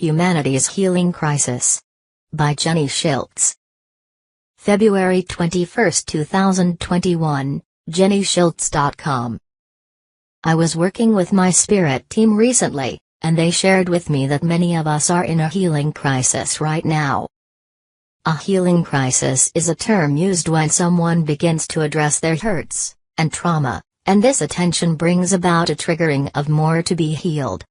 Humanity's Healing Crisis. By Jenny Schiltz. February 21, 2021, jennyschiltz.com. I was working with my spirit team recently, and they shared with me that many of us are in a healing crisis right now. A healing crisis is a term used when someone begins to address their hurts and trauma, and this attention brings about a triggering of more to be healed.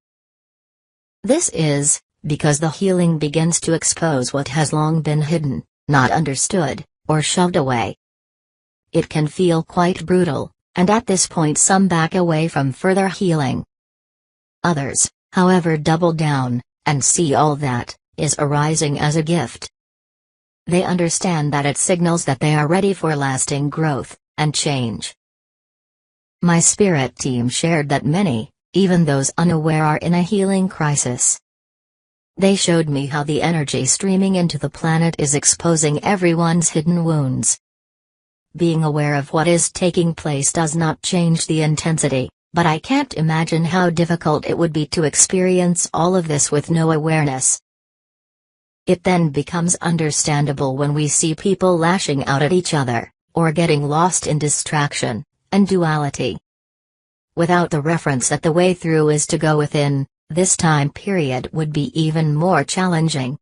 This is because the healing begins to expose what has long been hidden, not understood, or shoved away. It can feel quite brutal, and at this point some back away from further healing. Others, however, double down, and see all that is arising as a gift. They understand that it signals that they are ready for lasting growth and change. My spirit team shared that many, even those unaware, are in a healing crisis. They showed me how the energy streaming into the planet is exposing everyone's hidden wounds. Being aware of what is taking place does not change the intensity, but I can't imagine how difficult it would be to experience all of this with no awareness. It then becomes understandable when we see people lashing out at each other, or getting lost in distraction and duality. Without the reference that the way through is to go within, this time period would be even more challenging.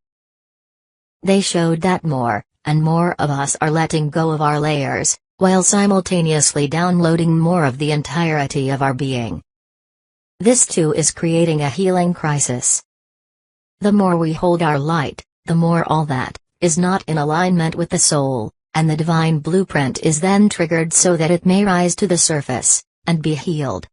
They showed that more and more of us are letting go of our layers, while simultaneously downloading more of the entirety of our being. This too is creating a healing crisis. The more we hold our light, the more all that is not in alignment with the soul, and the divine blueprint is then triggered so that it may rise to the surface and be healed.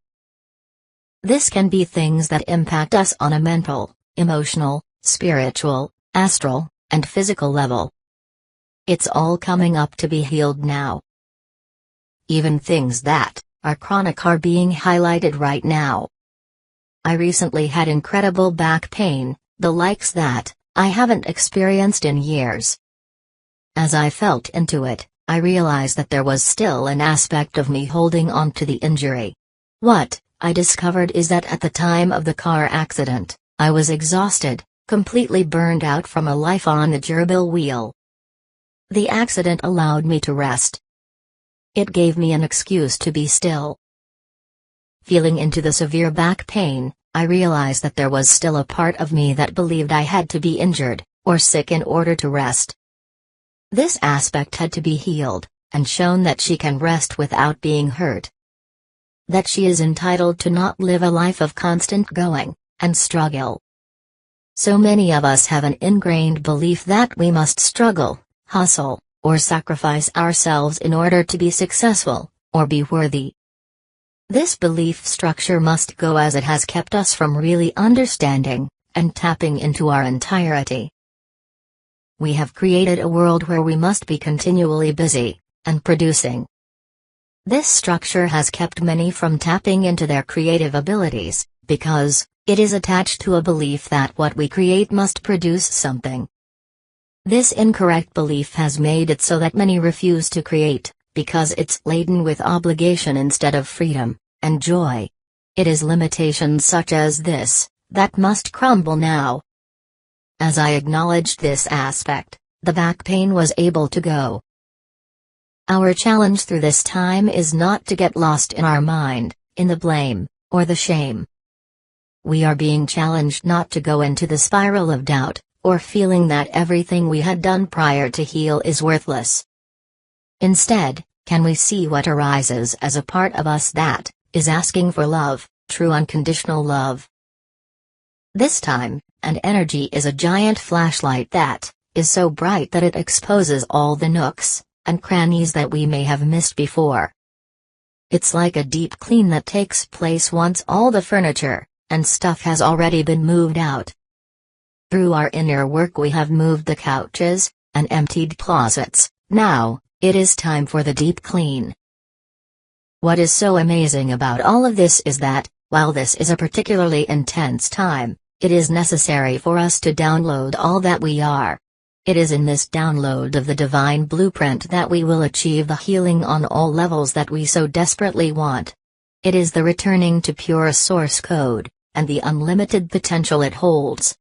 This can be things that impact us on a mental, emotional, spiritual, astral, and physical level. It's all coming up to be healed now. Even things that are chronic are being highlighted right now. I recently had incredible back pain, the likes that I haven't experienced in years. As I felt into it, I realized that there was still an aspect of me holding on to the injury. What I discovered is that at the time of the car accident, I was exhausted, completely burned out from a life on a gerbil wheel. The accident allowed me to rest. It gave me an excuse to be still. Feeling into the severe back pain, I realized that there was still a part of me that believed I had to be injured or sick in order to rest. This aspect had to be healed, and shown that she can rest without being hurt. That she is entitled to not live a life of constant going and struggle. So many of us have an ingrained belief that we must struggle, hustle, or sacrifice ourselves in order to be successful, or be worthy. This belief structure must go, as it has kept us from really understanding and tapping into our entirety. We have created a world where we must be continually busy and producing. This structure has kept many from tapping into their creative abilities, because it is attached to a belief that what we create must produce something. This incorrect belief has made it so that many refuse to create, because it's laden with obligation instead of freedom and joy. It is limitations such as this that must crumble now. As I acknowledged this aspect, the back pain was able to go. Our challenge through this time is not to get lost in our mind, in the blame, or the shame. We are being challenged not to go into the spiral of doubt, or feeling that everything we had done prior to heal is worthless. Instead, can we see what arises as a part of us that is asking for love, true unconditional love? This time and energy is a giant flashlight that is so bright that it exposes all the nooks and crannies that we may have missed before. It's like a deep clean that takes place once all the furniture and stuff has already been moved out. Through our inner work we have moved the couches and emptied closets. Now it is time for the deep clean. What is so amazing about all of this is that, while this is a particularly intense time, it is necessary for us to download all that we are. It is in this download of the divine blueprint that we will achieve the healing on all levels that we so desperately want. It is the returning to pure source code, and the unlimited potential it holds.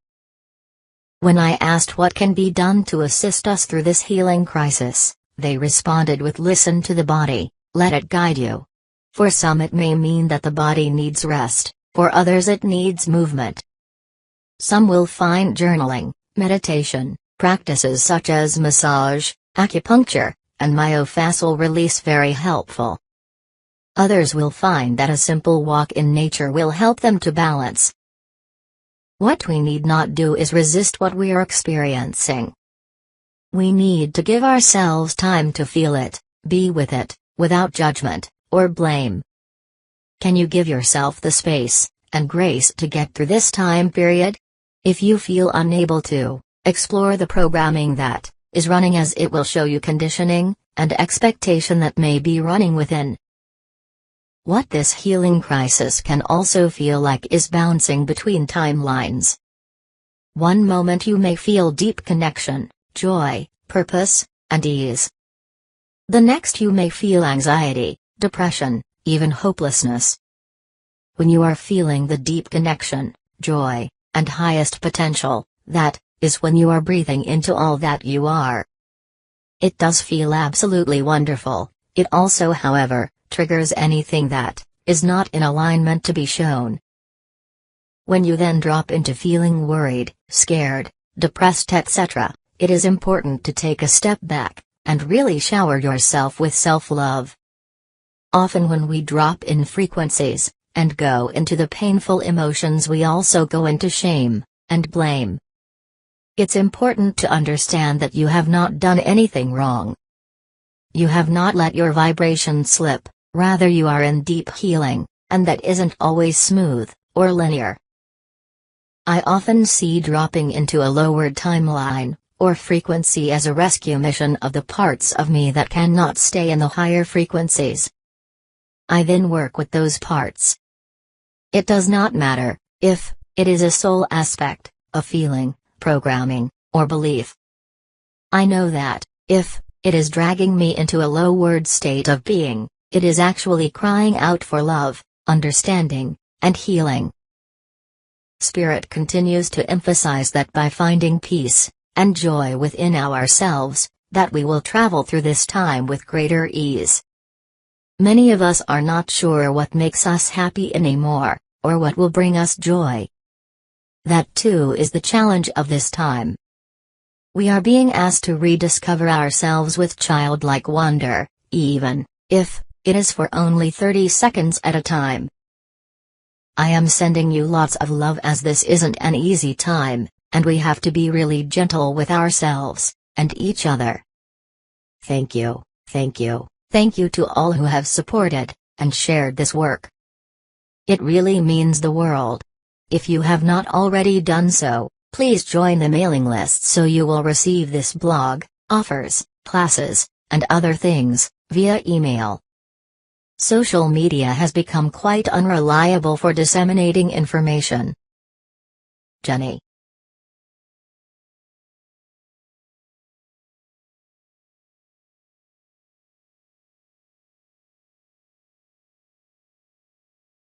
When I asked what can be done to assist us through this healing crisis, they responded with listen to the body, let it guide you. For some it may mean that the body needs rest, for others it needs movement. Some will find journaling, meditation, practices such as massage, acupuncture, and myofascial release very helpful. Others will find that a simple walk in nature will help them to balance. What we need not do is resist what we are experiencing. We need to give ourselves time to feel it, be with it, without judgment or blame. Can you give yourself the space and grace to get through this time period? If you feel unable to, explore the programming that is running, as it will show you conditioning and expectation that may be running within. What this healing crisis can also feel like is bouncing between timelines. One moment you may feel deep connection, joy, purpose, and ease. The next you may feel anxiety, depression, even hopelessness. When you are feeling the deep connection, joy, and highest potential, that is when you are breathing into all that you are. It does feel absolutely wonderful. It also, however, triggers anything that is not in alignment to be shown. When you then drop into feeling worried, scared, depressed, etc., it is important to take a step back and really shower yourself with self-love. Often when we drop in frequencies and go into the painful emotions, we also go into shame and blame. It's important to understand that you have not done anything wrong. You have not let your vibration slip, rather you are in deep healing, and that isn't always smooth or linear. I often see dropping into a lowered timeline or frequency as a rescue mission of the parts of me that cannot stay in the higher frequencies. I then work with those parts. It does not matter if it is a soul aspect, a feeling, programming, or belief. I know that if it is dragging me into a lowered state of being, it is actually crying out for love, understanding, and healing. Spirit continues to emphasize that by finding peace and joy within ourselves, that we will travel through this time with greater ease. Many of us are not sure what makes us happy anymore, or what will bring us joy. That too is the challenge of this time. We are being asked to rediscover ourselves with childlike wonder, even if it is for only 30 seconds at a time. I am sending you lots of love, as this isn't an easy time, and we have to be really gentle with ourselves and each other. Thank you, thank you, thank you to all who have supported and shared this work. It really means the world. If you have not already done so, please join the mailing list so you will receive this blog, offers, classes, and other things via email. Social media has become quite unreliable for disseminating information. Jenny.